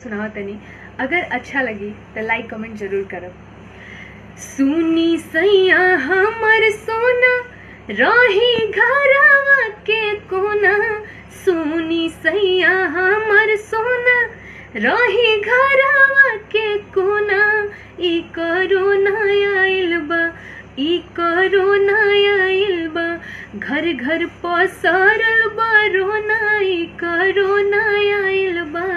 सुनाओ तनी। अगर अच्छा लगी तो लाइक कमेंट जरूर करो। सुनी सैया हमर सोना रही घरवा के कोना, सुनी सैया हमर सोना रही घरवा के कोना, ई कोरोना आइल बा, ई कोरोना आइल बा, घर घर पसरल बा रोना, ई कोरोना आइल बा,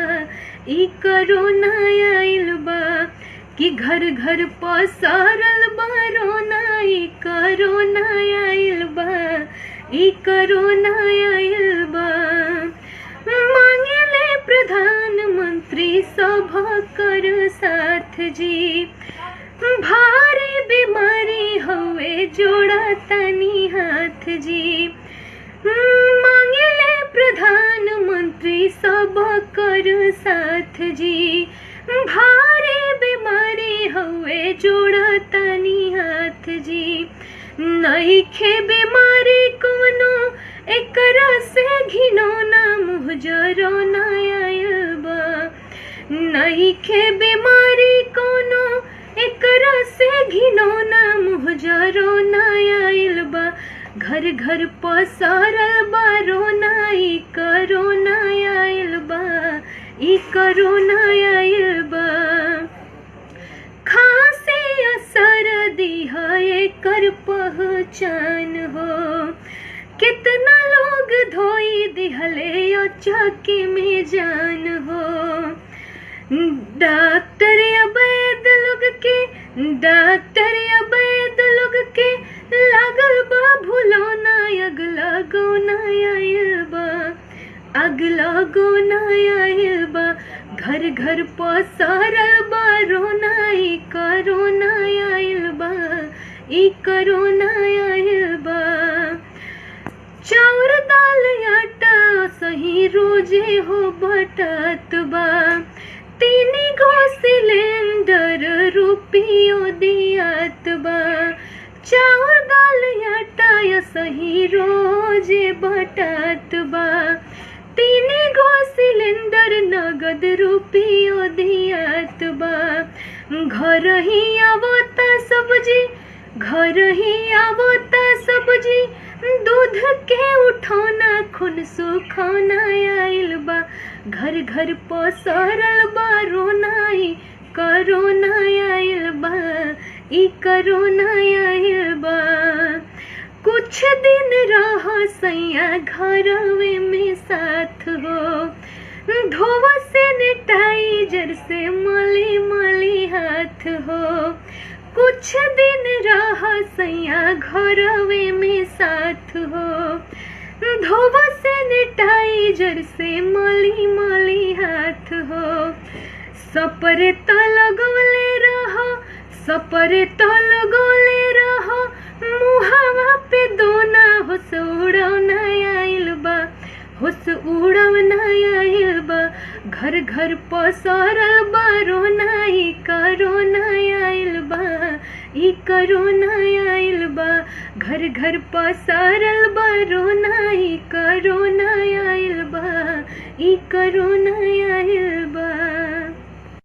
ई कोरोना आइल बा, कि घर घर पसरल बा रोना, ई कोरोना आइल बा, ई कोरोना आइल बा। मांगले प्रधानमंत्री सभा कर साथ जी, भारी बीमारी हुए जोड़ा तनी हाथ जी। मांगले प्रधानमंत्री सभा कर साथ जी, भारी बीमारी हुए जोड़ा तनी हाथ जी। नइखे बीमारी कोनो एकरा से घिनौना, मुँह जरौना आइल बा, नइखे बीमारी कोनो एकरा से घिनौना, मुँह जरौना आइल बा, घर घर पसरल बा रोना, ई कोरोना आइल बा, ई कोरोना आइल बा। खांसी या सर्दी है एकर पहचान हो, कितना लोग धोई दिहले या चक्की में जान हो। डॉक्टर या वैद लोग के, डॉक्टर या वैद लोग के लागल बा भुलौना, अगला गौना आइल बा, अगला गौना आइल बा, घर घर पसरल बा रोना, ई कोरोना आइल बा, ई कोरोना आइल बा। चाउर दाल आटा सही रोजे हो बटत बा, 3 गो सिलेंडर रुपियो दियात बा। चाउर दाल आटा सही रोजे बटत बा, 3 गो सिलेंडर नगद रुपियो दियात बा। घर ही आवता सब्जी, घर ही आवता सब्जी, दूध के उठौना, खून सुखौना आइल बा, घर घर पसरल बा रोना, ई कोरोना आइल बा, ई कोरोना आइल बा। कुछ दिन रह सैया घरवे में साथ हो, धोवा सैनिटाइजर से मली मली हाथ हो। कुछ दिन रह सैया घरवे में साथ हो, धोवा सैनिटाइजर से मली मली हाथ हो। सपरे तो लगौले रहो, सपरे तो लगौले रहो, मुहावा पे दोना, होश उड़ौना आइल बा, होश उड़ौना आइल बा, घर घर पसरल बा रोना, ई कोरोना आइल बा, ई कोरोना आइल बा, घर घर पसरल बा रोना, ई कोरोना आइल बा, ई कोरोना आइल बा।